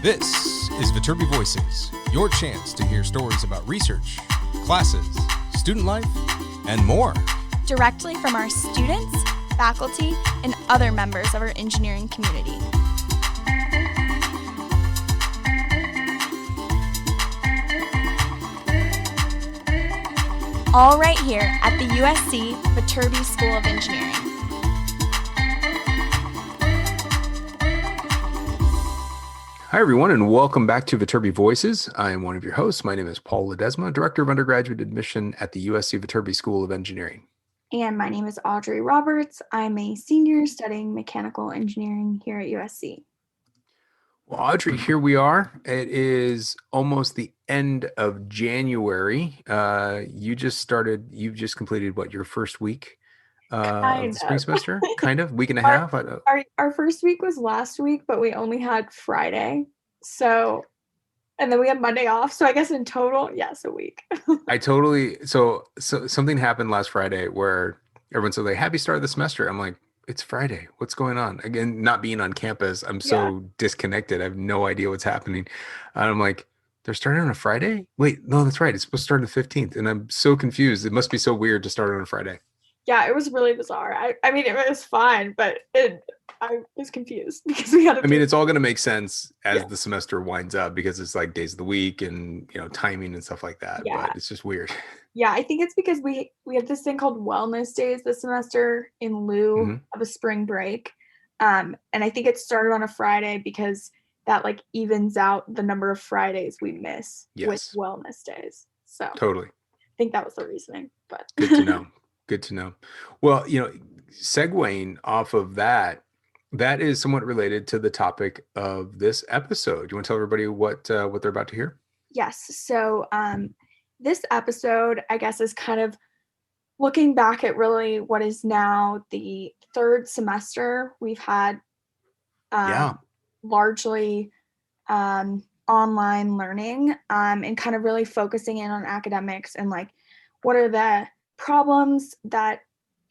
This is Viterbi Voices, your chance to hear stories about research, classes, student life, and more. Directly from our students, faculty, and other members of our engineering community. All right here at the USC Viterbi School of Engineering. Hi, everyone, and welcome back to Viterbi Voices. I am one of your hosts. My name is Paul Ledesma, Director of Undergraduate Admission at the USC Viterbi School of Engineering. And my name is Audrey Roberts. I'm a senior studying mechanical engineering here at USC. Well, Audrey, here we are. It is almost the end of January. You've just completed your first week of the spring semester? Kind of, week and a half? Our first week was last week, but we only had Friday. So, and then we had Monday off. So I guess in total, yes, a week. So something happened last Friday where everyone said, like, happy start of the semester. I'm like, it's Friday. What's going on? Again, not being on campus, I'm so disconnected. I have no idea what's happening. And I'm like, they're starting on a Friday? Wait, no, that's right. It's supposed to start on the 15th. And I'm so confused. It must be so weird to start on a Friday. Yeah, it was really bizarre. I mean, it was fine, but I was confused because we had it's all going to make sense as the semester winds up because it's like days of the week and, timing and stuff like that. Yeah. But it's just weird. Yeah, I think it's because we have this thing called wellness days this semester in lieu of a spring break. And I think it started on a Friday because that evens out the number of Fridays we miss with wellness days. So totally. I think that was the reasoning. But good to know. Good to know. Well, segueing off of that is somewhat related to the topic of this episode. You want to tell everybody what they're about to hear? Yes. So this episode, I guess, is kind of looking back at really what is now the third semester. We've had largely online learning and kind of really focusing in on academics and what are the problems that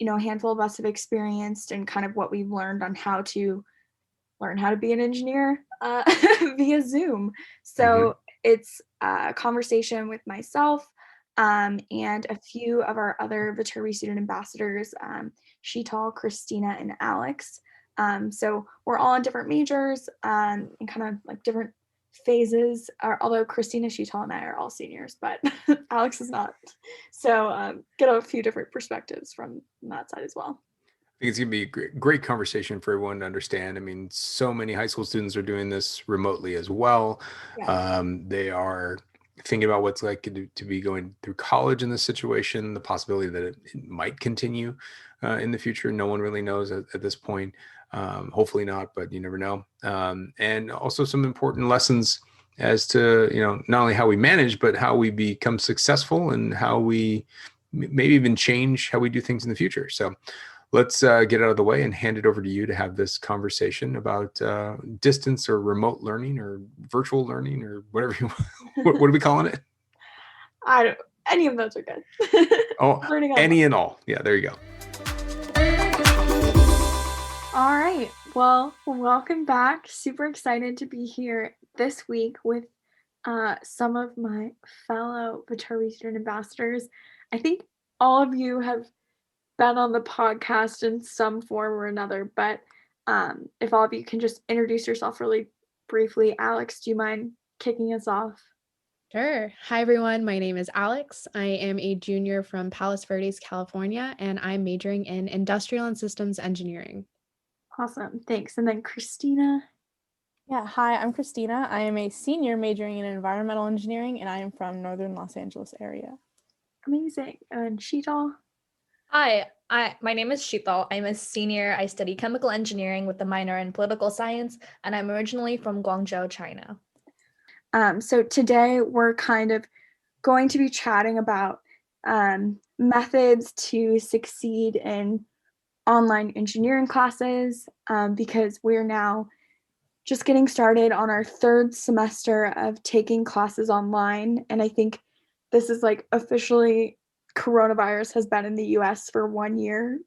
a handful of us have experienced and kind of what we've learned on how to learn how to be an engineer via Zoom. So it's a conversation with myself and a few of our other Viterbi student ambassadors, Sheetal, Christina, and Alex. So we're all in different majors and kind of different phases, although Christina, Sheetal, and I are all seniors, but Alex is not. So get a few different perspectives from that side as well. I think it's going to be a great conversation for everyone to understand. I mean, so many high school students are doing this remotely as well. Yeah. They are thinking about what's like to be going through college in this situation, the possibility that it might continue in the future. No one really knows at this point. Hopefully not, but you never know. And also some important lessons as to, not only how we manage, but how we become successful and how we maybe even change how we do things in the future. So let's get out of the way and hand it over to you to have this conversation about distance or remote learning or virtual learning or whatever you want. What are we calling it? Any of those are good. Any and all. Yeah, there you go. All right. Well, welcome back. Super excited to be here this week with some of my fellow Viterbi student ambassadors. I think all of you have been on the podcast in some form or another, but if all of you can just introduce yourself really briefly. Alex, do you mind kicking us off? Sure. Hi, everyone. My name is Alex. I am a junior from Palos Verdes, California, and I'm majoring in industrial and systems engineering. Awesome. Thanks. And then Christina. Yeah. Hi, I'm Christina. I am a senior majoring in environmental engineering, and I am from Northern Los Angeles area. Amazing. And Sheetal. Hi, my name is Sheetal. I'm a senior. I study chemical engineering with a minor in political science, and I'm originally from Guangzhou, China. So today we're kind of going to be chatting about methods to succeed in online engineering classes because we're now just getting started on our third semester of taking classes online. And I think this is officially coronavirus has been in the US for 1 year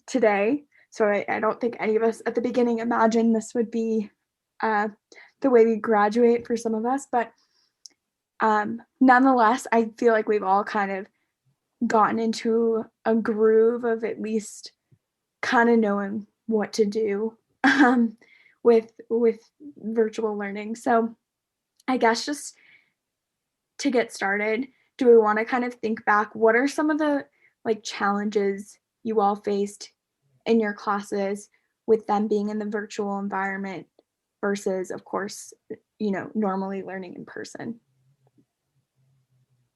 today. So I don't think any of us at the beginning imagined this would be the way we graduate for some of us, but nonetheless, I feel like we've all kind of gotten into a groove of at least kind of knowing what to do with virtual learning. So I guess just to get started, do we want to kind of think back, what are some of the like challenges you all faced in your classes with them being in the virtual environment versus, of course, normally learning in person?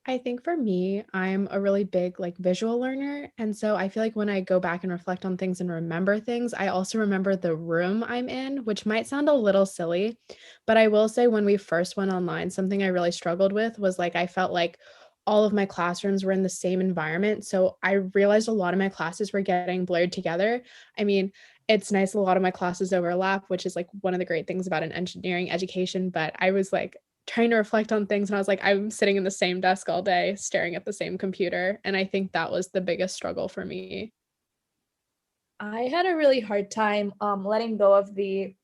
I think for me, I'm a really big like visual learner. And so I feel like when I go back and reflect on things and remember things, I also remember the room I'm in, which might sound a little silly. But I will say when we first went online, something I really struggled with was like I felt like all of my classrooms were in the same environment. So I realized a lot of my classes were getting blurred together. I mean, it's nice a lot of my classes overlap, which is like one of the great things about an engineering education. But I was like trying to reflect on things and I was like, I'm sitting in the same desk all day staring at the same computer. And I think that was the biggest struggle for me. I had a really hard time letting go of the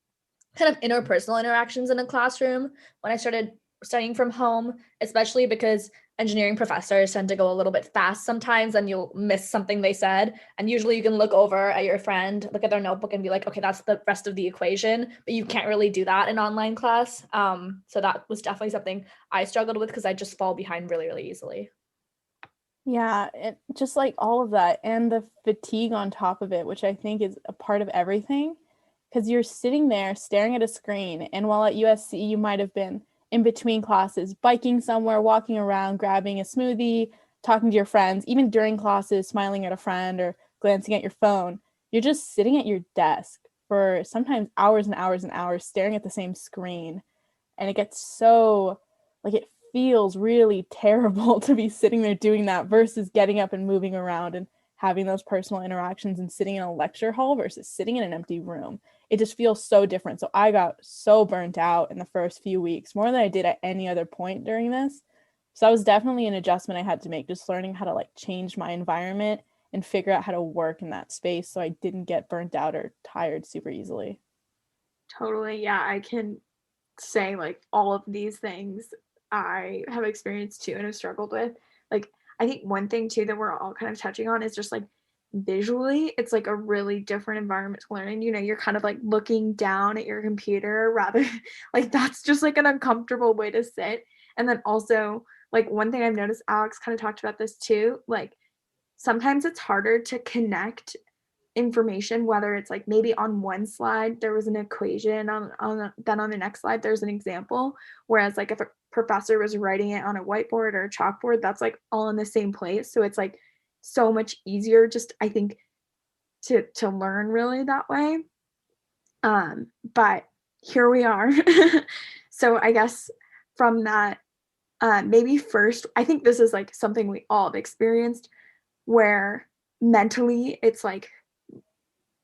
kind of interpersonal interactions in a classroom when I started studying from home, especially because engineering professors tend to go a little bit fast sometimes and you'll miss something they said. And usually you can look over at your friend, look at their notebook and be like, okay, that's the rest of the equation, but you can't really do that in online class. So that was definitely something I struggled with because I just fall behind really, really easily. Yeah, it, just like all of that and the fatigue on top of it, which I think is a part of everything, because you're sitting there staring at a screen. And while at USC, you might have been in between classes, biking somewhere, walking around, grabbing a smoothie, talking to your friends, even during classes, smiling at a friend or glancing at your phone. You're just sitting at your desk for sometimes hours and hours and hours staring at the same screen. And it gets so, like, it feels really terrible to be sitting there doing that versus getting up and moving around and having those personal interactions and sitting in a lecture hall versus sitting in an empty room. It just feels so different. So I got so burnt out in the first few weeks, more than I did at any other point during this. So that was definitely an adjustment I had to make, just learning how to like change my environment and figure out how to work in that space so I didn't get burnt out or tired super easily. Totally. Yeah, I can say like all of these things I have experienced too and have struggled with. Like, I think one thing too that we're all kind of touching on is just like visually, it's like a really different environment to learn in. You're kind of like looking down at your computer rather like that's just like an uncomfortable way to sit. And then also, like, one thing I've noticed, Alex kind of talked about this too, like sometimes it's harder to connect information, whether it's like maybe on one slide there was an equation then on the next slide there's an example, whereas like if a professor was writing it on a whiteboard or a chalkboard, that's like all in the same place, so it's like so much easier, just I think, to learn really that way. But here we are. So I guess from that, maybe first, I think this is like something we all have experienced, where mentally it's like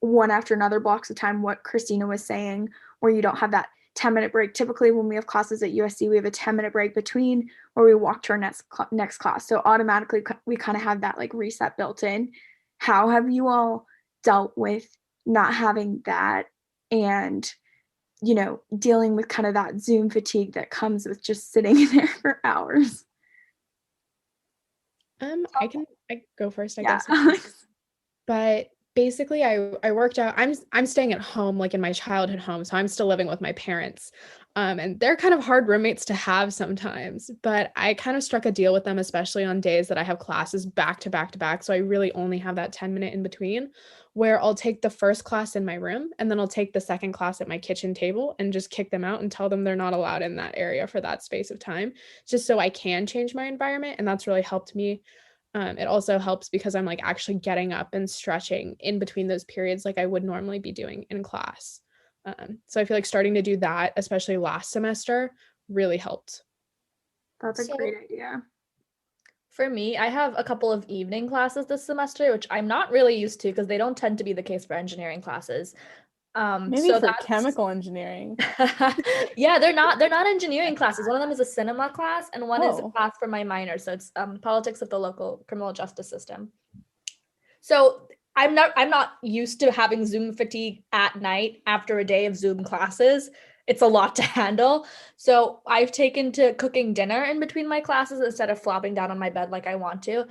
one after another blocks of time, what Christina was saying, where you don't have that 10-minute break. Typically when we have classes at USC, we have a 10-minute break between where we walk to our next class. So automatically we kind of have that like reset built in. How have you all dealt with not having that and, dealing with kind of that Zoom fatigue that comes with just sitting there for hours? I go first, I Yeah. guess. But basically I worked out. I'm staying at home, like in my childhood home, so I'm still living with my parents. And they're kind of hard roommates to have sometimes, but I kind of struck a deal with them, especially on days that I have classes back to back to back. So I really only have that 10-minute in between where I'll take the first class in my room and then I'll take the second class at my kitchen table and just kick them out and tell them they're not allowed in that area for that space of time, just so I can change my environment. And that's really helped me. It also helps because I'm like actually getting up and stretching in between those periods like I would normally be doing in class. So I feel like starting to do that, especially last semester, really helped. That's a So great idea. for me, I have a couple of evening classes this semester, which I'm not really used to because they don't tend to be the case for engineering classes. Maybe So for that's chemical engineering. yeah, they're not engineering classes. One of them is a cinema class, and one is a Oh, class for my minor. So it's politics of the local criminal justice system. So I'm not used to having Zoom fatigue at night after a day of Zoom classes. it's a lot to handle. So I've taken to cooking dinner in between my classes instead of flopping down on my bed like I want to.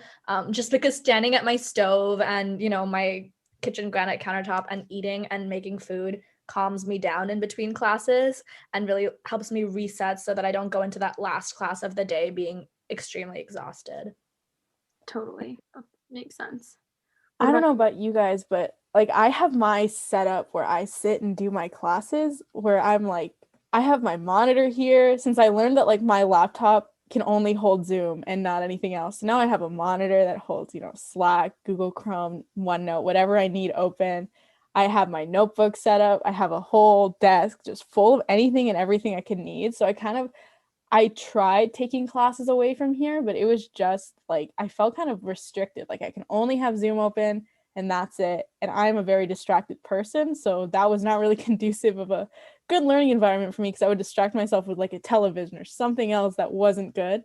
Just because standing at my stove and, my kitchen granite countertop and eating and making food calms me down in between classes and really helps me reset so that I don't go into that last class of the day being extremely exhausted. Totally. That makes sense. I don't know about you guys, but like I have my setup where I sit and do my classes where I'm like, I have my monitor here since I learned that like my laptop can only hold Zoom and not anything else. Now I have a monitor that holds, Slack, Google Chrome, OneNote, whatever I need open. I have my notebook set up. I have a whole desk just full of anything and everything I could need. So I tried taking classes away from here, but it was just like I felt kind of restricted. Like I can only have Zoom open and that's it. And I'm a very distracted person. So that was not really conducive of a good learning environment for me because I would distract myself with like a television or something else that wasn't good.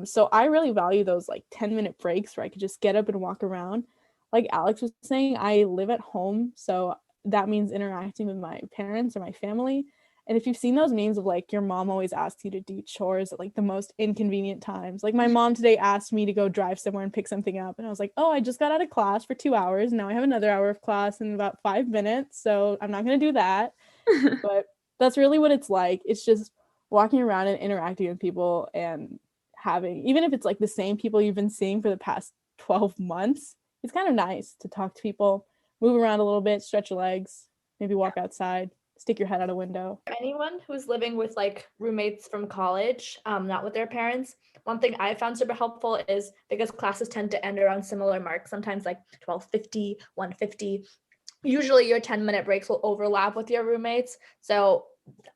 So I really value those like 10-minute breaks where I could just get up and walk around. Like Alex was saying, I live at home. So that means interacting with my parents or my family. And if you've seen those memes of like your mom always asks you to do chores at like the most inconvenient times, like my mom today asked me to go drive somewhere and pick something up. And I was like, oh, I just got out of class for 2 hours. Now I have another hour of class in about 5 minutes. So I'm not going to do that. But that's really what it's like. It's just walking around and interacting with people and having, even if it's like the same people you've been seeing for the past 12 months, it's kind of nice to talk to people, move around a little bit, stretch your legs, maybe walk outside, stick your head out a window. Anyone who's living with like roommates from college, not with their parents, one thing I found super helpful is because classes tend to end around similar marks, sometimes like 12:50, 1:50. Usually your 10-minute breaks will overlap with your roommates. So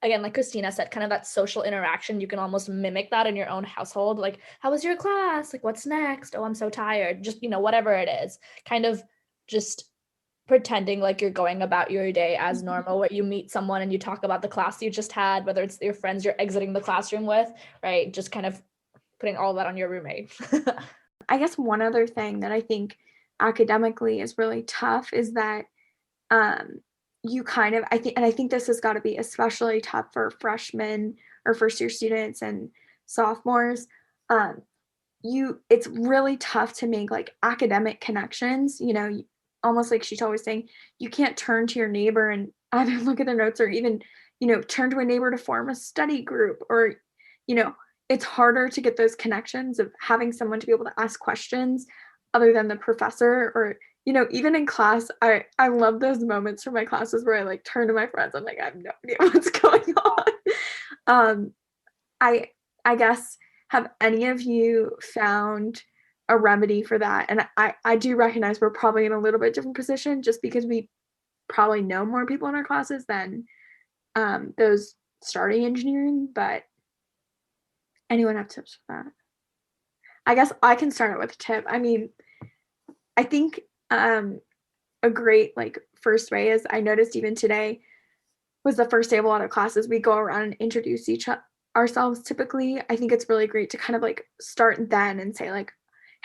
again, like Christina said, kind of that social interaction, you can almost mimic that in your own household. Like, how was your class? Like, what's next? Oh, I'm so tired. Just, whatever it is, kind of just pretending like you're going about your day as normal, where you meet someone and you talk about the class you just had, whether it's your friends you're exiting the classroom with, right? Just kind of putting all that on your roommate. I guess one other thing that I think academically is really tough is that you kind of, I think this has got to be especially tough for freshmen or first year students and sophomores. It's really tough to make like academic connections, almost like she's always saying, you can't turn to your neighbor and either look at their notes or even, turn to a neighbor to form a study group or, it's harder to get those connections of having someone to be able to ask questions other than the professor or, even in class, I love those moments from my classes where I like turn to my friends. I'm like, I have no idea what's going on. I guess, have any of you found a remedy for that? And I do recognize we're probably in a little bit different position just because we probably know more people in our classes than those starting engineering, but anyone have tips for that? I guess I can start out with a tip. I mean, I think a great like first way is I noticed even today was the first day of a lot of classes. We go around and introduce ourselves typically. I think it's really great to kind of like start then and say like,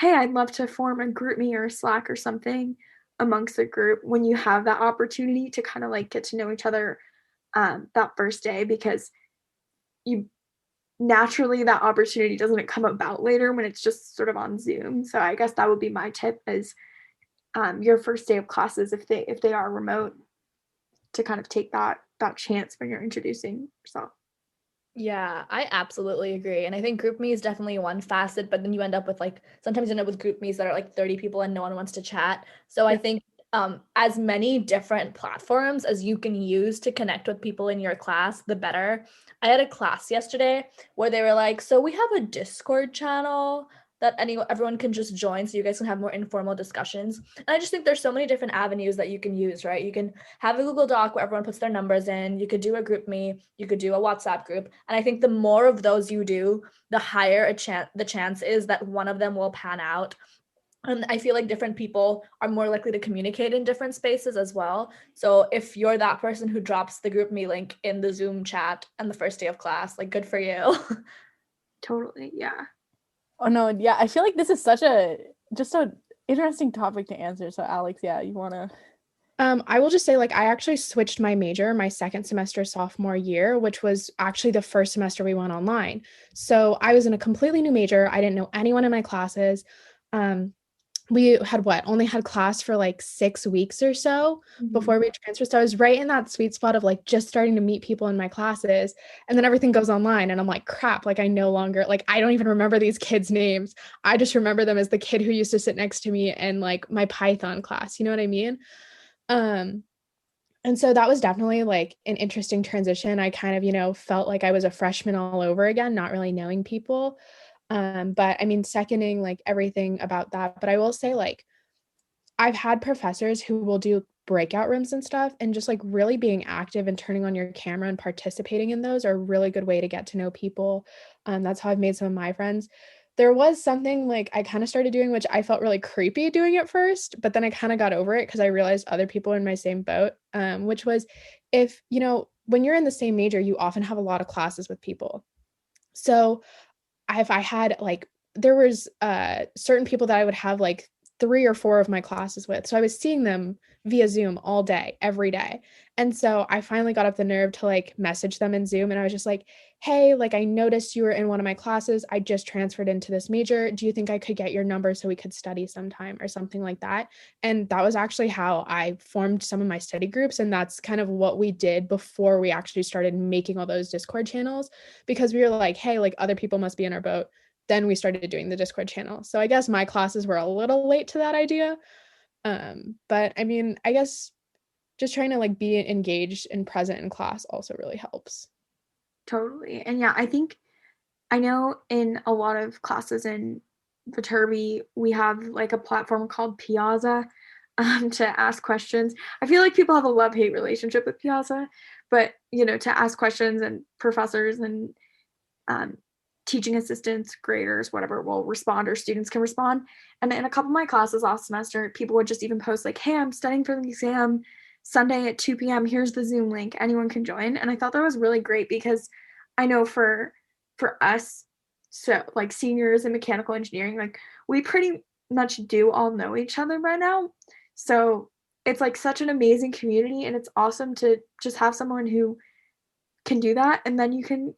hey, I'd love to form a group me or a Slack or something amongst the group when you have that opportunity to kind of like get to know each other that first day, because you naturally that opportunity doesn't come about later when it's just sort of on Zoom. So I guess that would be my tip is your first day of classes, if they are remote, to kind of take that chance when you're introducing yourself. Yeah, I absolutely agree. And I think GroupMe is definitely one facet, but then you end up with like, sometimes you end up with GroupMes that are like 30 people and no one wants to chat. So I think as many different platforms as you can use to connect with people in your class, the better. I had a class yesterday where they were like, so we have a Discord channel that everyone can just join so you guys can have more informal discussions. And I just think there's so many different avenues that you can use, right? You can have a Google Doc where everyone puts their numbers in. You could do a GroupMe. You could do a WhatsApp group. And I think the more of those you do, the higher the chance is that one of them will pan out. And I feel like different people are more likely to communicate in different spaces as well. So if you're that person who drops the GroupMe link in the Zoom chat on the first day of class, like good for you. Totally, yeah. Oh no, yeah, I feel like this is just an interesting topic to answer. So Alex, yeah, you wanna? I will just say, like, I actually switched my major my second semester sophomore year, which was actually the first semester we went online. So I was in a completely new major. I didn't know anyone in my classes. Um, we had only had class for like 6 weeks or so before we transferred. So I was right in that sweet spot of like just starting to meet people in my classes. And then everything goes online and I'm like, crap, like I no longer, like, I don't even remember these kids' names. I just remember them as the kid who used to sit next to me in like my Python class. You know what I mean? Um, and so that was definitely like an interesting transition. I kind of, felt like I was a freshman all over again, not really knowing people. But I mean, seconding like everything about that. But I will say, like, I've had professors who will do breakout rooms and stuff, and just like really being active and turning on your camera and participating in those are a really good way to get to know people. That's how I've made some of my friends. There was something like I kind of started doing, which I felt really creepy doing at first, but then I kind of got over it because I realized other people were in my same boat, which was if, when you're in the same major, you often have a lot of classes with people. So if I had like, there was certain people that I would have like 3 or 4 of my classes with. So I was seeing them via Zoom all day, every day. And so I finally got up the nerve to like message them in Zoom. And I was just like, hey, like I noticed you were in one of my classes. I just transferred into this major. Do you think I could get your number so we could study sometime or something like that? And that was actually how I formed some of my study groups. And that's kind of what we did before we actually started making all those Discord channels, because we were like, hey, like other people must be in our boat. Then we started doing the Discord channel. So I guess my classes were a little late to that idea. But I mean, I guess just trying to like be engaged and present in class also really helps. Totally. And yeah, I know in a lot of classes in Viterbi, we have like a platform called Piazza to ask questions. I feel like people have a love-hate relationship with Piazza, but to ask questions, and professors and um, teaching assistants, graders, whatever, will respond, or students can respond. And in a couple of my classes last semester, people would just even post like, hey, I'm studying for the exam Sunday at 2 p.m. Here's the Zoom link. Anyone can join. And I thought that was really great because I know for us, so like seniors in mechanical engineering, like we pretty much do all know each other by now. So it's like such an amazing community, and it's awesome to just have someone who can do that, and then you can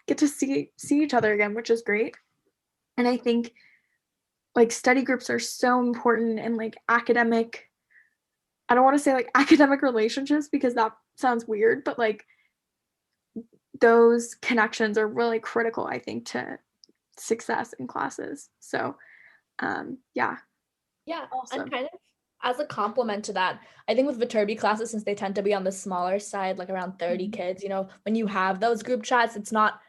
get to see each other again, which is great. And I think like study groups are so important, and like academic, I don't want to say like academic relationships because that sounds weird, but like those connections are really critical, I think, to success in classes. So yeah. Yeah, Awesome. and kind of as a compliment to that, I think with Viterbi classes, since they tend to be on the smaller side, like around 30 kids, when you have those group chats, it's not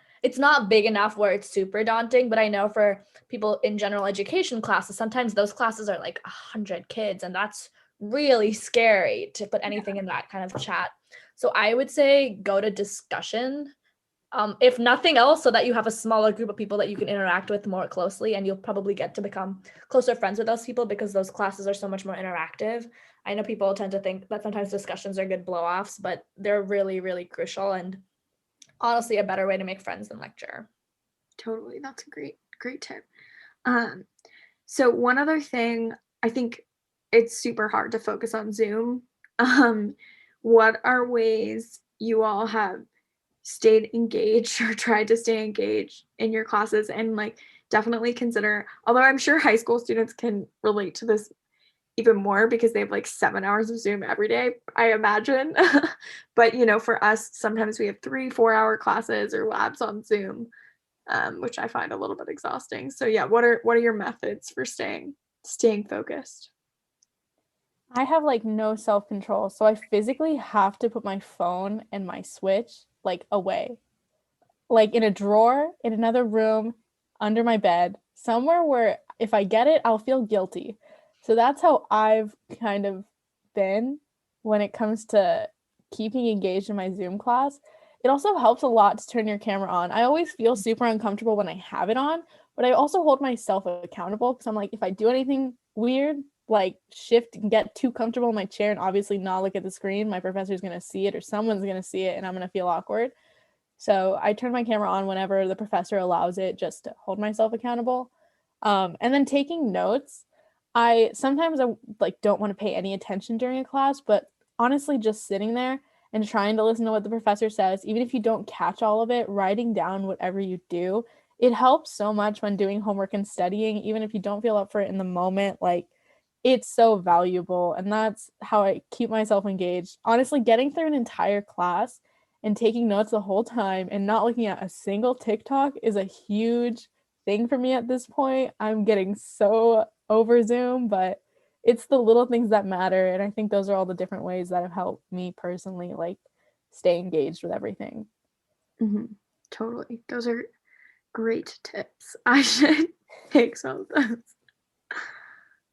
big enough where it's super daunting. But I know for people in general education classes, sometimes those classes are like 100 kids, and that's really scary to put anything in that kind of chat. So I would say go to discussion, if nothing else, so that you have a smaller group of people that you can interact with more closely, and you'll probably get to become closer friends with those people because those classes are so much more interactive. I know people tend to think that sometimes discussions are good blow-offs, but they're really, really crucial, and honestly a better way to make friends than lecture. Totally. That's a great tip. So one other thing, I think it's super hard to focus on Zoom. What are ways you all have stayed engaged or tried to stay engaged in your classes? And like definitely consider, although I'm sure high school students can relate to this even more because they have like 7 hours of Zoom every day, I imagine. But for us, sometimes we have 3-4 hour classes or labs on Zoom, which I find a little bit exhausting. So yeah, what are your methods for staying focused? I have like no self-control, so I physically have to put my phone and my Switch like away, like in a drawer, in another room, under my bed, somewhere where if I get it, I'll feel guilty. So that's how I've kind of been when it comes to keeping engaged in my Zoom class. It also helps a lot to turn your camera on. I always feel super uncomfortable when I have it on, but I also hold myself accountable because I'm like, if I do anything weird, like shift and get too comfortable in my chair and obviously not look at the screen, my professor's going to see it or someone's going to see it and I'm going to feel awkward. So I turn my camera on whenever the professor allows it, just to hold myself accountable. And then taking notes. I sometimes like don't want to pay any attention during a class, but honestly just sitting there and trying to listen to what the professor says, even if you don't catch all of it, writing down whatever you do, it helps so much when doing homework and studying, even if you don't feel up for it in the moment. Like, it's so valuable, and that's how I keep myself engaged. Honestly, getting through an entire class and taking notes the whole time and not looking at a single TikTok is a huge thing for me at this point. I'm getting so over Zoom, but it's the little things that matter, and I think those are all the different ways that have helped me personally, like, stay engaged with everything. Totally. Those are great tips. I should take some of those.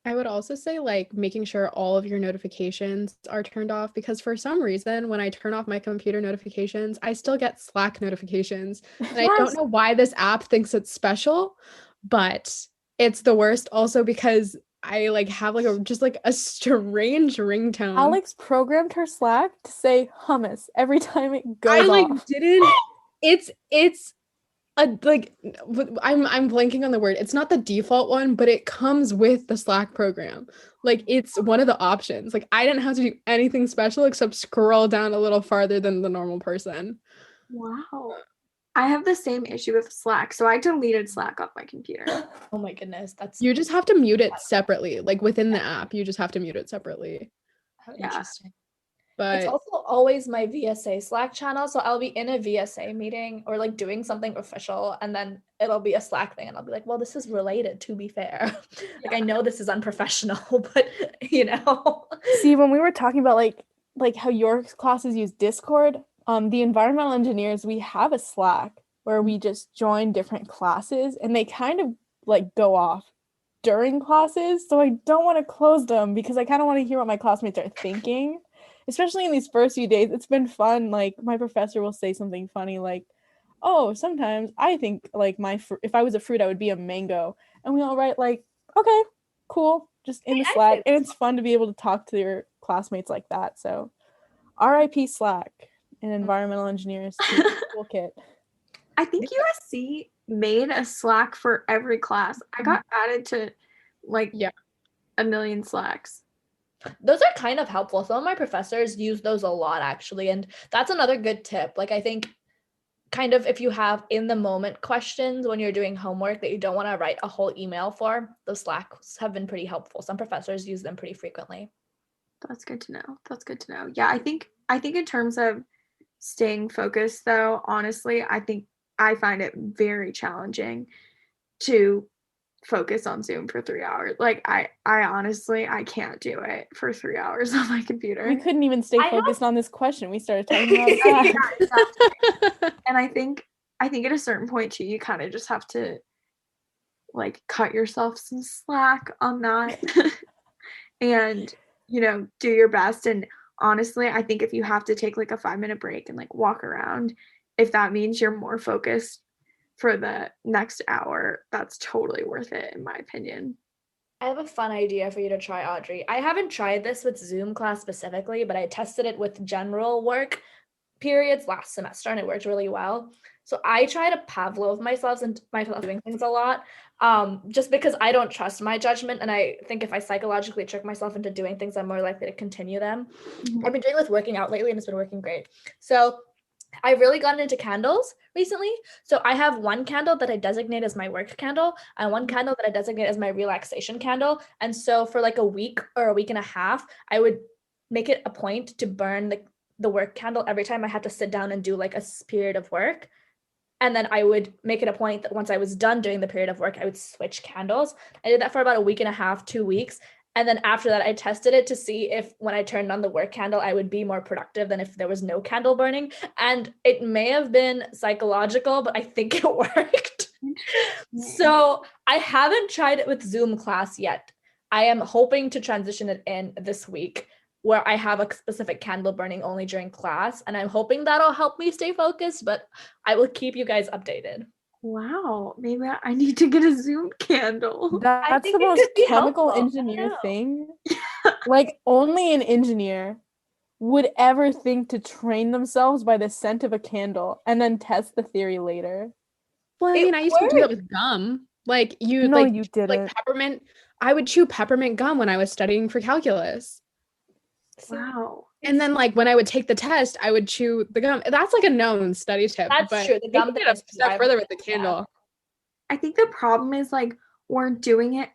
I would also say, like, making sure all of your notifications are turned off, because for some reason, when I turn off my computer notifications, I still get Slack notifications. And I don't know why this app thinks it's special, but it's the worst also because I like have like a strange ringtone. Alex programmed her Slack to say hummus every time it goes I like off. didn't. It's like I'm blanking on the word. It's not the default one, but it comes with the Slack program. Like, it's one of the options. Like, I didn't have to do anything special except scroll down a little farther than the normal person. Wow. I have the same issue with Slack, so I deleted Slack off my computer. Oh my goodness, that's You just have to mute it separately. Like, within the app, you just have to mute it separately. interesting. But It's also always my VSA Slack channel. So I'll be in a VSA meeting or like doing something official, and then it'll be a Slack thing. And I'll be like, well, this is related, to be fair. Like, I know this is unprofessional, but See, when we were talking about like how your classes use Discord, the environmental engineers, we have a Slack where we just join different classes, and they kind of like go off during classes. So I don't want to close them because I kind of want to hear what my classmates are thinking. Especially in these first few days, it's been fun. Like, my professor will say something funny like, oh, sometimes I think like if I was a fruit, I would be a mango. And we all write like, okay, cool, just in the Slack. And it's fun to be able to talk to your classmates like that. So RIP Slack and environmental engineers toolkit. I think USC made a Slack for every class. I got added to like a million Slacks. Those are kind of helpful. Some of my professors use those a lot, actually. And that's another good tip. Like, I think kind of if you have in the moment questions when you're doing homework that you don't want to write a whole email for, those Slacks have been pretty helpful. Some professors use them pretty frequently. That's good to know. Yeah, I think in terms of staying focused, though, honestly, I think I find it very challenging to focus on Zoom for 3 hours. Like, I honestly, I can't do it for 3 hours on my computer. We couldn't even stay focused on this question. We started talking about that. Yeah, exactly. And I think at a certain point too, you kind of just have to like cut yourself some slack on that and, do your best. And honestly, I think if you have to take like a 5-minute break and like walk around, if that means you're more focused for the next hour, that's totally worth it, in my opinion. I have a fun idea for you to try, Audrey. I haven't tried this with Zoom class specifically, but I tested it with general work periods last semester, and it worked really well. So I try to Pavlov myself doing things a lot, just because I don't trust my judgment, and I think if I psychologically trick myself into doing things, I'm more likely to continue them. I've been doing with working out lately, and it's been working great. So I've really gotten into candles recently. So I have one candle that I designate as my work candle and one candle that I designate as my relaxation candle. And so for like a week or a week and a half, I would make it a point to burn the work candle every time I had to sit down and do like a period of work. And then I would make it a point that once I was done doing the period of work, I would switch candles. I did that for about a week and a half, 2 weeks. And then after that, I tested it to see if when I turned on the work candle, I would be more productive than if there was no candle burning. And it may have been psychological, but I think it worked. So I haven't tried it with Zoom class yet. I am hoping to transition it in this week where I have a specific candle burning only during class. And I'm hoping that'll help me stay focused, but I will keep you guys updated. Wow, maybe I need to get a Zoom candle. That's the most chemical engineer thing. Like, only an engineer would ever think to train themselves by the scent of a candle and then test the theory later. Well, I mean, I used to do that with gum. Like, you didn't. Like peppermint. I would chew peppermint gum when I was studying for calculus. Wow. And then like when I would take the test, I would chew the gum. That's like a known study tip. That's but true. The we gum can thing get a is true. step I've further with the noticed that. candle. I think the problem is like we're doing it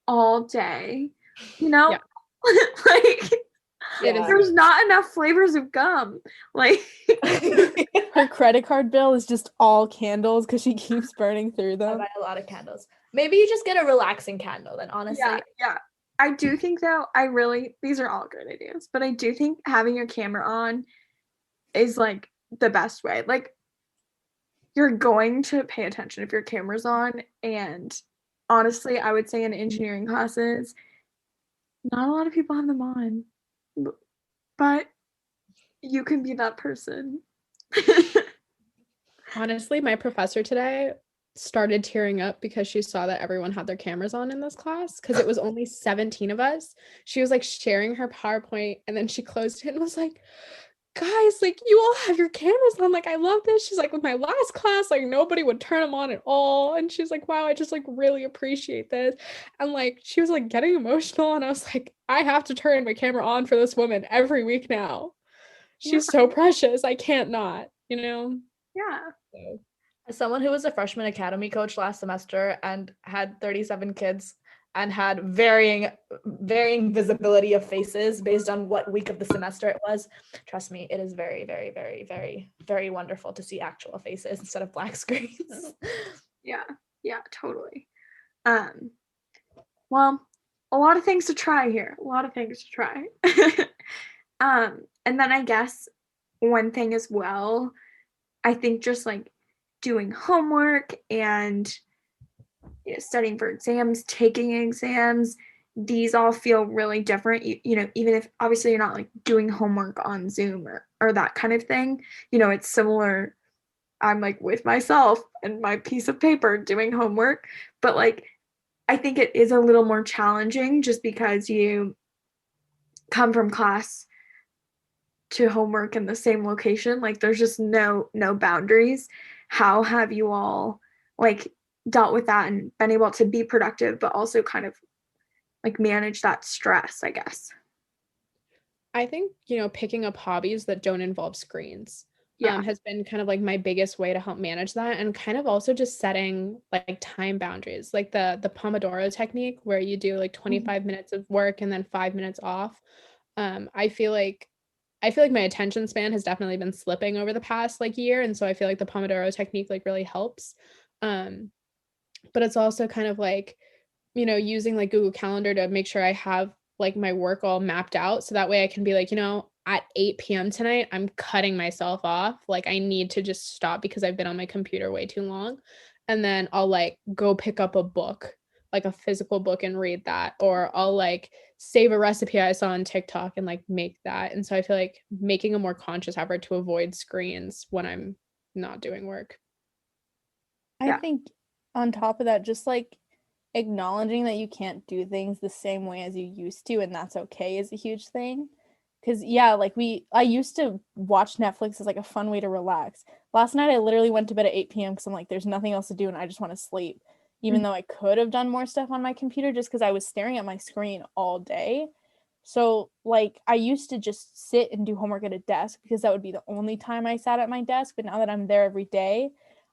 all day, you know? Yeah. Like It is. there's not enough flavors of gum. Like Her credit card bill is just all candles because she keeps burning through I them. buy a lot of candles. Maybe you just get a relaxing candle then, honestly. yeah. I do think though, these are all good ideas, but I do think having your camera on is like the best way. Like you're going to pay attention if your camera's on. And honestly, I would say in engineering classes, not a lot of people have them on, but you can be that person. Honestly, my professor today started tearing up because she saw that everyone had their cameras on in this class because it was only 17 of us. She was like sharing her PowerPoint and then she closed it and was like, guys, like you all have your cameras on. Like, I love this. She's like, with my last class, like nobody would turn them on at all. And she's like, wow, I just like really appreciate this. And like, she was like getting emotional. And I was like, I have to turn my camera on for this woman every week now. She's so precious. I can't not, you know? Yeah. So. As someone who was a freshman academy coach last semester and had 37 kids and had varying visibility of faces based on what week of the semester it was, trust me, it is very, very, very, very, very wonderful to see actual faces instead of black screens. Yeah, totally. Well, a lot of things to try here. And then I guess one thing as well, I think just like doing homework and studying for exams, taking exams, these all feel really different. Even if obviously you're not like doing homework on Zoom or that kind of thing, it's similar. I'm like with myself and my piece of paper doing homework, but like I think it is a little more challenging just because you come from class to homework in the same location. Like there's just no boundaries. How have you all like dealt with that and been able to be productive but also kind of like manage that stress, I guess? I think, picking up hobbies that don't involve screens Yeah. has been kind of like my biggest way to help manage that, and kind of also just setting like time boundaries, like the Pomodoro technique where you do like 25 minutes of work and then 5 minutes off. I feel like my attention span has definitely been slipping over the past like year, and so I feel like the Pomodoro technique like really helps. But it's also kind of like, using like Google Calendar to make sure I have like my work all mapped out, so that way I can be like, at 8 p.m. tonight, I'm cutting myself off. Like I need to just stop because I've been on my computer way too long. And then I'll like go pick up a book, like a physical book, and read that. Or I'll like save a recipe I saw on TikTok and like make that. And so I feel like making a more conscious effort to avoid screens when I'm not doing work. I think on top of that, just like acknowledging that you can't do things the same way as you used to, and that's okay, is a huge thing. Because I used to watch Netflix as like a fun way to relax. Last night I literally went to bed at 8 p.m. because I'm like, there's nothing else to do and I just want to sleep, even though I could have done more stuff on my computer just because I was staring at my screen all day. So like I used to just sit and do homework at a desk because that would be the only time I sat at my desk. But now that I'm there every day,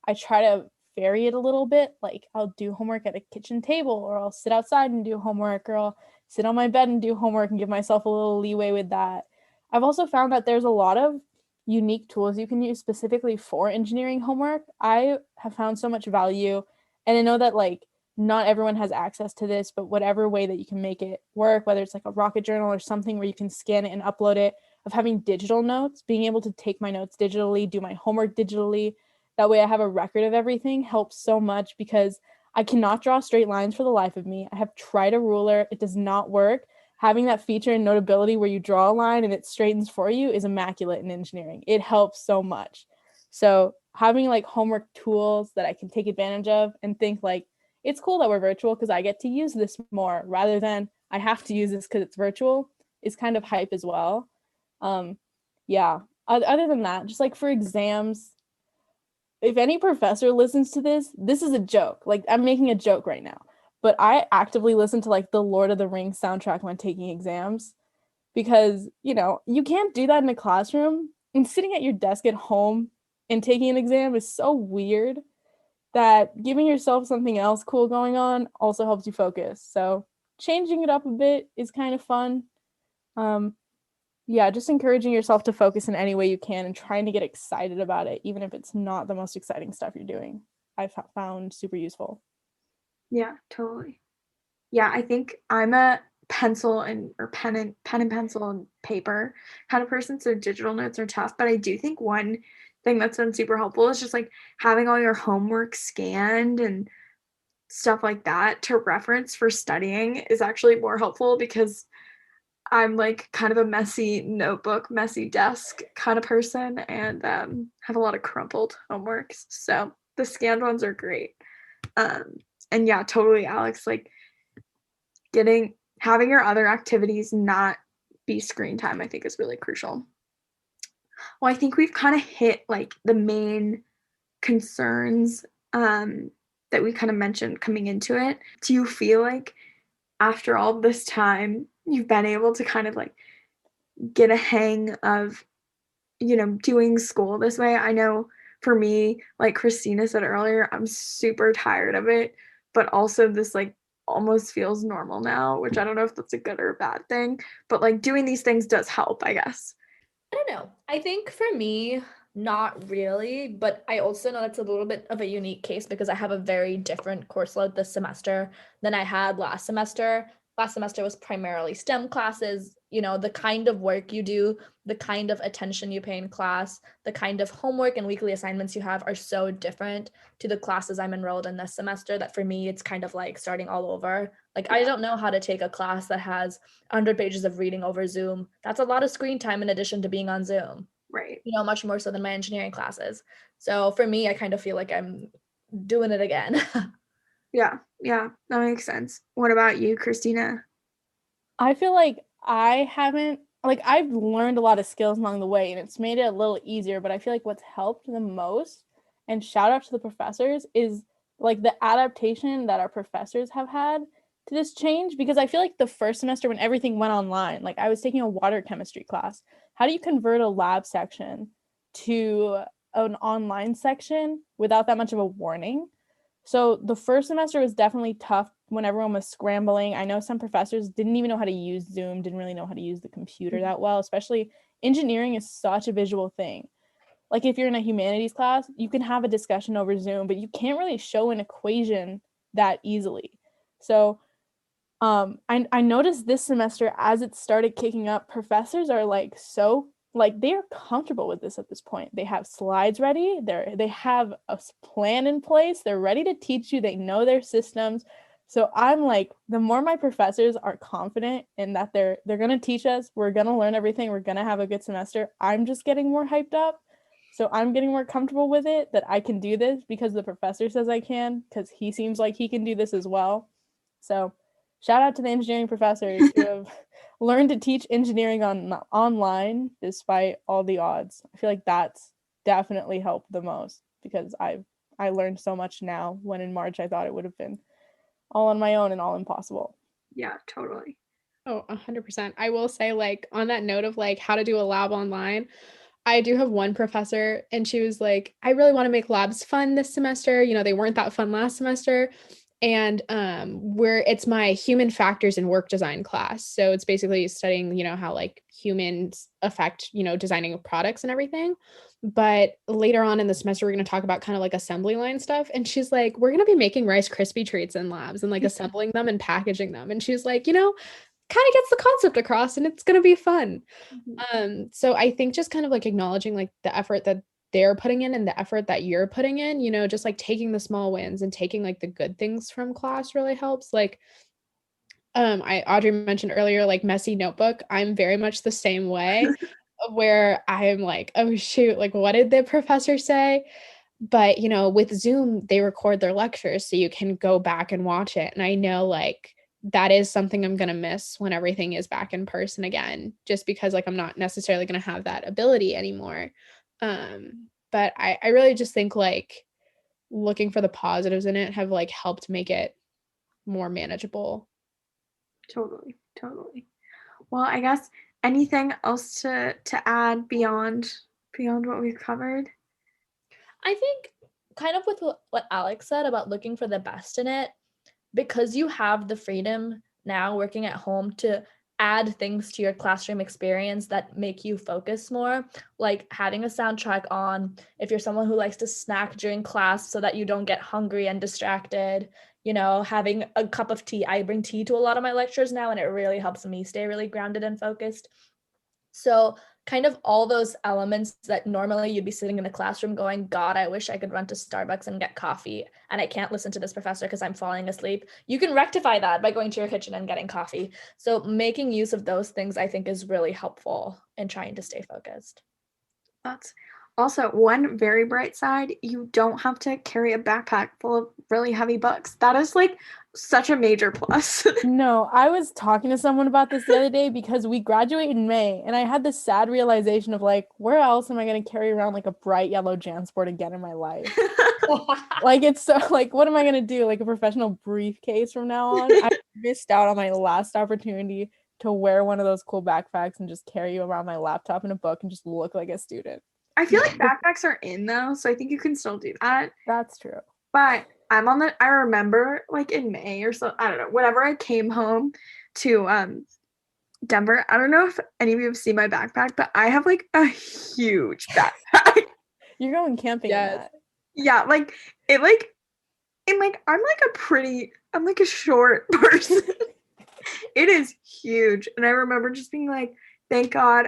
I try to vary it a little bit. Like I'll do homework at a kitchen table, or I'll sit outside and do homework, or I'll sit on my bed and do homework and give myself a little leeway with that. I've also found that there's a lot of unique tools you can use specifically for engineering homework. I have found so much value, and I know that like not everyone has access to this, but whatever way that you can make it work, whether it's like a Rocket Journal or something where you can scan it and upload it, of having digital notes, being able to take my notes digitally, do my homework digitally, that way I have a record of everything, helps so much because I cannot draw straight lines for the life of me. I have tried a ruler. It does not work. Having that feature in Notability where you draw a line and it straightens for you is immaculate in engineering. It helps so much. So having like homework tools that I can take advantage of and think like, it's cool that we're virtual because I get to use this more rather than I have to use this because it's virtual, is kind of hype as well. Yeah. Other than that, just like for exams, if any professor listens to this is a joke. Like I'm making a joke right now, but I actively listen to like the Lord of the Rings soundtrack when taking exams. because, you can't do that in a classroom, and sitting at your desk at home and taking an exam is so weird that giving yourself something else cool going on also helps you focus. So changing it up a bit is kind of fun. Yeah, just encouraging yourself to focus in any way you can and trying to get excited about it, even if it's not the most exciting stuff you're doing. I've found super useful. Yeah, totally. Yeah, I think I'm a pencil or pen and pencil and paper kind of person, so digital notes are tough. But I do think one thing that's been super helpful is just like having all your homework scanned and stuff like that to reference for studying is actually more helpful because I'm like kind of a messy notebook, messy desk kind of person and have a lot of crumpled homeworks. So the scanned ones are great. And yeah, totally, Alex, like having your other activities not be screen time, I think is really crucial. Well, I think we've kind of hit like the main concerns that we kind of mentioned coming into it. Do you feel like after all this time, you've been able to kind of like get a hang of, doing school this way? I know for me, like Christina said earlier, I'm super tired of it, but also this like almost feels normal now, which I don't know if that's a good or a bad thing, but like doing these things does help, I guess. I don't know. I think for me, not really, but I also know that's a little bit of a unique case because I have a very different course load this semester than I had last semester. Last semester was primarily STEM classes, the kind of work you do, the kind of attention you pay in class, the kind of homework and weekly assignments you have are so different to the classes I'm enrolled in this semester that for me, it's kind of like starting all over. Like, I don't know how to take a class that has 100 pages of reading over Zoom. That's a lot of screen time in addition to being on Zoom. Right. Much more so than my engineering classes. So for me, I kind of feel like I'm doing it again. Yeah, that makes sense. What about you, Christina? I feel like I've learned a lot of skills along the way and it's made it a little easier, but I feel like what's helped the most, and shout out to the professors, is like the adaptation that our professors have had to this change. Because I feel like the first semester when everything went online, like I was taking a water chemistry class. How do you convert a lab section to an online section without that much of a warning? So the first semester was definitely tough when everyone was scrambling. I know some professors didn't even know how to use Zoom, didn't really know how to use the computer that well, especially engineering is such a visual thing. Like if you're in a humanities class, you can have a discussion over Zoom, but you can't really show an equation that easily. So I noticed this semester as it started kicking up, professors are they are comfortable with this at this point. They have slides ready. They have a plan in place. They're ready to teach you. They know their systems. So I'm like, the more my professors are confident in that they're going to teach us, we're going to learn everything, we're going to have a good semester, I'm just getting more hyped up. So I'm getting more comfortable with it, that I can do this because the professor says I can, because he seems like he can do this as well. So shout out to the engineering professors who have learned to teach engineering online despite all the odds. I feel like that's definitely helped the most because I learned so much now when in March I thought it would have been all on my own and all impossible. Yeah, totally. Oh, 100%. I will say, like, on that note of like how to do a lab online, I do have one professor and she was like, I really want to make labs fun this semester. They weren't that fun last semester. And it's my human factors in work design class. So it's basically studying, how like humans affect, designing products and everything. But later on in the semester, we're going to talk about kind of like assembly line stuff. And she's like, we're going to be making Rice Krispie treats in labs and like assembling them and packaging them. And she's like, kind of gets the concept across and it's going to be fun. So I think just kind of like acknowledging like the effort that they're putting in and the effort that you're putting in, just like taking the small wins and taking like the good things from class really helps. Like Audrey mentioned earlier, like messy notebook. I'm very much the same way where I'm like, oh shoot, like what did the professor say? But with Zoom, they record their lectures so you can go back and watch it. And I know like that is something I'm going to miss when everything is back in person again, just because like I'm not necessarily going to have that ability anymore. But I really just think like looking for the positives in it have like helped make it more manageable. Totally. Well, I guess anything else to add beyond what we've covered? I think kind of with what Alex said about looking for the best in it, because you have the freedom now working at home to add things to your classroom experience that make you focus more, like having a soundtrack on, if you're someone who likes to snack during class so that you don't get hungry and distracted, having a cup of tea. I bring tea to a lot of my lectures now, and it really helps me stay really grounded and focused. So kind of all those elements that normally you'd be sitting in the classroom going, God, I wish I could run to Starbucks and get coffee, and I can't listen to this professor because I'm falling asleep. You can rectify that by going to your kitchen and getting coffee. So making use of those things, I think, is really helpful in trying to stay focused. That's also one very bright side. You don't have to carry a backpack full of really heavy books. That is like such a major plus. No, I was talking to someone about this the other day because we graduate in May, and I had this sad realization of like, where else am I going to carry around like a bright yellow JanSport again in my life? Like, it's so like, what am I going to do? Like a professional briefcase from now on? I missed out on my last opportunity to wear one of those cool backpacks and just carry around my laptop and a book and just look like a student. I feel like backpacks are in though, so I think you can still do that. That's true. But I remember like in May or so, I don't know, whenever I came home to Denver, I don't know if any of you have seen my backpack, but I have like a huge backpack. You're going camping in that. Yeah, like it like and like I'm like a short person. It is huge. And I remember just being like, thank God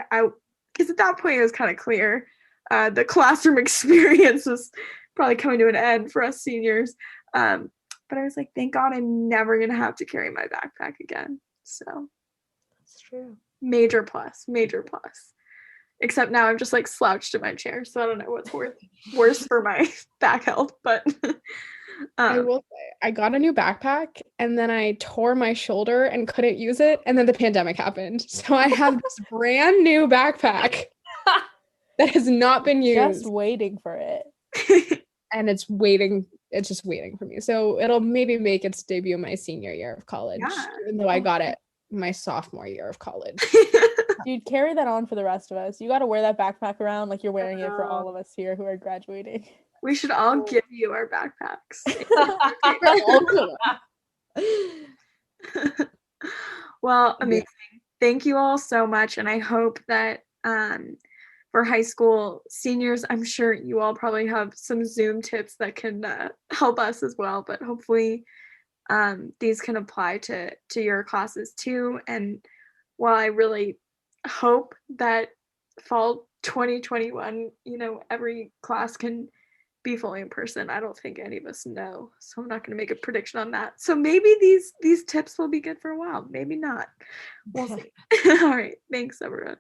because at that point it was kind of clear. The classroom experience was probably coming to an end for us seniors. But I was like, thank God I'm never gonna have to carry my backpack again. So that's true. Major plus. Except now I'm just like slouched in my chair, so I don't know what's worse for my back health. But I will say, I got a new backpack and then I tore my shoulder and couldn't use it, and then the pandemic happened. So I have this brand new backpack that has not been used. Just waiting for it. And it's just waiting for me. So it'll maybe make its debut my senior year of college, even though I got it my sophomore year of college. Dude, carry that on for the rest of us. You got to wear that backpack around like you're wearing it for all of us here who are graduating. We should all give you our backpacks. Well, amazing. Thank you all so much. And I hope that for high school seniors, I'm sure you all probably have some Zoom tips that can help us as well. But hopefully these can apply to your classes too. And while I really hope that fall 2021, every class can be fully in person, I don't think any of us know, so I'm not going to make a prediction on that. So maybe these tips will be good for a while, maybe not, we'll see. All right, thanks everyone.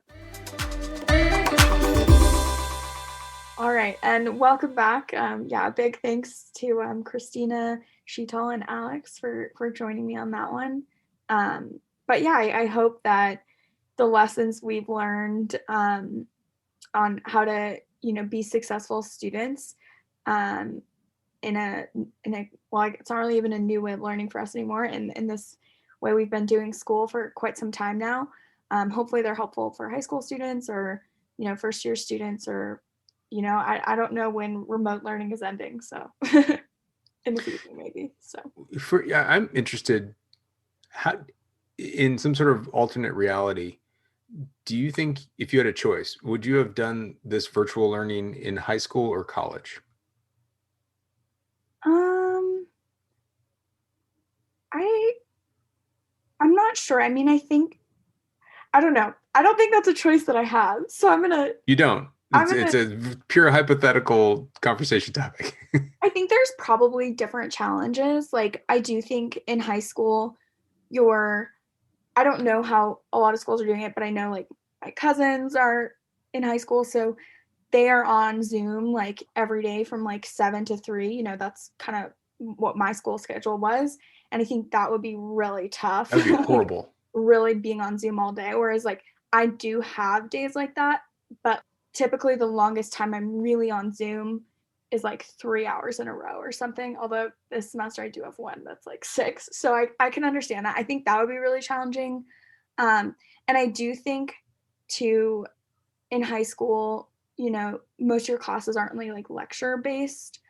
All right, and welcome back. A big thanks to Christina, Sheetal, and Alex for joining me on that one. But yeah, I hope that the lessons we've learned on how to be successful students in a well, it's not really even a new way of learning for us anymore, and in this way we've been doing school for quite some time now. Hopefully they're helpful for high school students or first year students, or I don't know when remote learning is ending, so in the future maybe. So I'm interested, how in some sort of alternate reality, do you think if you had a choice, would you have done this virtual learning in high school or college? I'm not sure. I mean, I don't know. I don't think that's a choice that I have. So I'm gonna. You don't. It's a pure hypothetical conversation topic. I think there's probably different challenges. Like I do think in high school, I don't know how a lot of schools are doing it, but I know like my cousins are in high school, so they are on Zoom like every day from like 7 to 3. That's kind of what my school schedule was. And I think that would be really tough. That would be horrible. Really being on Zoom all day. Whereas like I do have days like that, but typically the longest time I'm really on Zoom is like 3 hours in a row or something. Although this semester I do have one that's like 6. So I can understand that. I think that would be really challenging. And I do think to in high school, most of your classes aren't really like lecture based.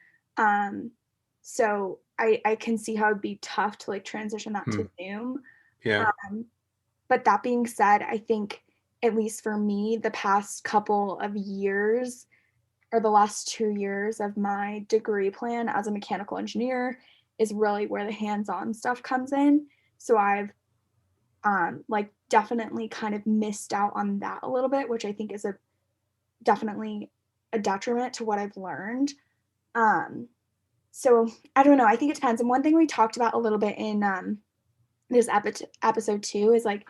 So I can see how it'd be tough to like transition that to Zoom. Yeah. But that being said, I think at least for me, the past couple of years or the last 2 years of my degree plan as a mechanical engineer is really where the hands-on stuff comes in. So I've like definitely kind of missed out on that a little bit, which I think is definitely a detriment to what I've learned. So I don't know. I think it depends. And one thing we talked about a little bit in this episode 2 is like,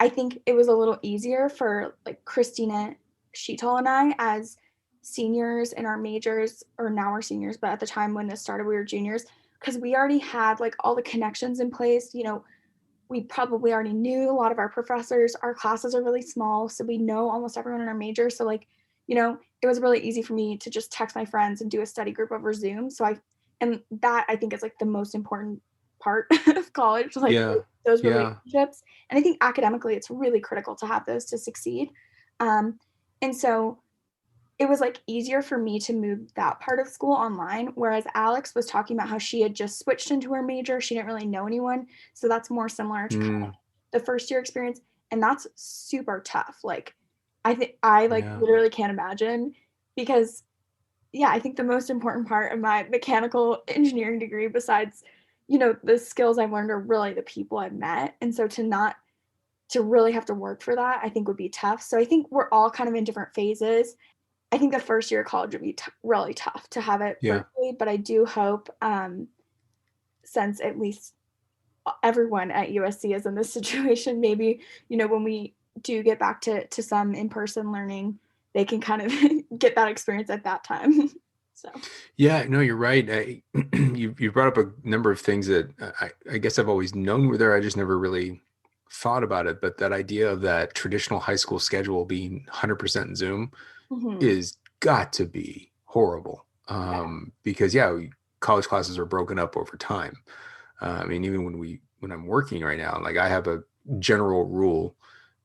I think it was a little easier for like Christina, Sheetal, and I as seniors in our majors, or now we're seniors, but at the time when this started, we were juniors, because we already had like all the connections in place. We probably already knew a lot of our professors. Our classes are really small, so we know almost everyone in our major. So like, it was really easy for me to just text my friends and do a study group over Zoom. And that I think is like the most important part of college, like those relationships. And I think academically, it's really critical to have those to succeed. And so it was like easier for me to move that part of school online, whereas Alex was talking about how she had just switched into her major. She didn't really know anyone. So that's more similar to kind of the first year experience. And that's super tough. Like, I think I literally can't imagine, because I think the most important part of my mechanical engineering degree, besides, the skills I've learned, are really the people I've met. And so to really have to work for that, I think would be tough. So I think we're all kind of in different phases. I think the first year of college would be really tough to have it virtually, but I do hope, since at least everyone at USC is in this situation, maybe, when we do get back to some in-person learning, they can kind of get that experience at that time. So. Yeah, no, you're right. You brought up a number of things that I guess I've always known were there. I just never really thought about it. But that idea of that traditional high school schedule being 100% Zoom is got to be horrible. Because college classes are broken up over time. I mean, even when I'm working right now, like I have a general rule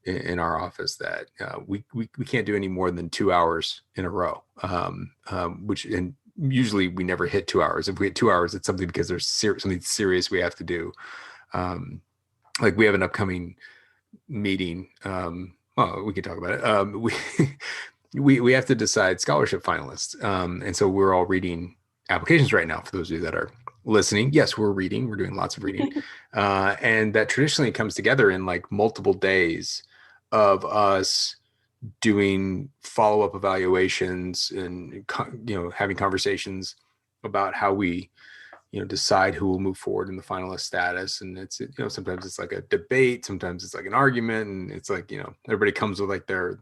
in our office that we can't do any more than 2 hours in a row, and usually we never hit 2 hours. If we hit 2 hours, it's something because there's something serious we have to do. Like we have an upcoming meeting. Well, we can talk about it. We have to decide scholarship finalists. And so we're all reading applications right now. For those of you that are listening, yes, we're doing lots of reading. And that traditionally comes together in like multiple days of us doing follow-up evaluations and, having conversations about how we, decide who will move forward in the finalist status. And it's, sometimes it's like a debate, sometimes it's like an argument, and it's like, everybody comes with like their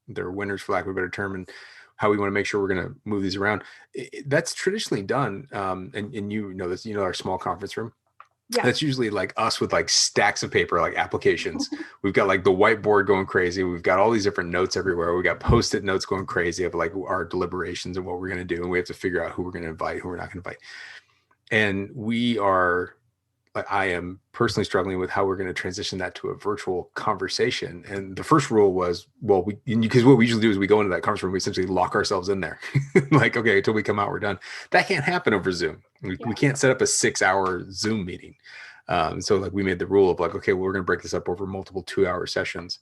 winners, for lack of a better term, and how we want to make sure we're going to move these around. That's traditionally done. And this, our small conference room. Yeah. That's usually like us with like stacks of paper, like applications. We've got like the whiteboard going crazy. We've got all these different notes everywhere. We got Post-it notes going crazy of like our deliberations and what we're going to do. And we have to figure out who we're going to invite, who we're not going to invite. And I am personally struggling with how we're going to transition that to a virtual conversation. And the first rule was, because what we usually do is we go into that conference room, we essentially lock ourselves in there. Like, okay, until we come out, we're done. That can't happen over Zoom. We can't set up a 6-hour Zoom meeting. So like we made the rule of like, okay, well, we're going to break this up over multiple 2-hour sessions.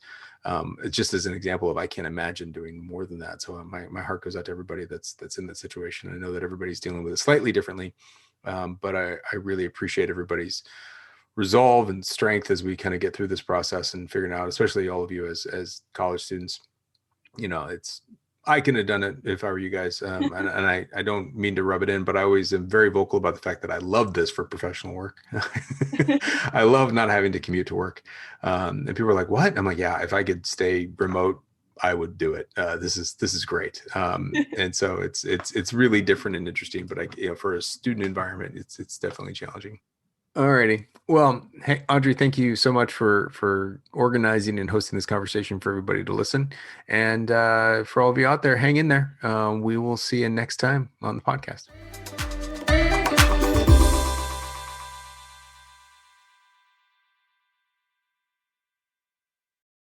Just as an example of, I can't imagine doing more than that. So my heart goes out to everybody that's in that situation. I know that everybody's dealing with it slightly differently. But I really appreciate everybody's resolve and strength as we kind of get through this process and figuring out, especially all of you as college students. I couldn't have done it if I were you guys. And I don't mean to rub it in, but I always am very vocal about the fact that I love this for professional work. I love not having to commute to work. And people are like, what? I'm like, yeah, if I could stay remote, I would do it. This is great. And so it's really different and interesting, but for a student environment, it's definitely challenging. Alrighty. Well, hey, Audrey, thank you so much for organizing and hosting this conversation for everybody to listen. And for all of you out there, hang in there. We will see you next time on the podcast.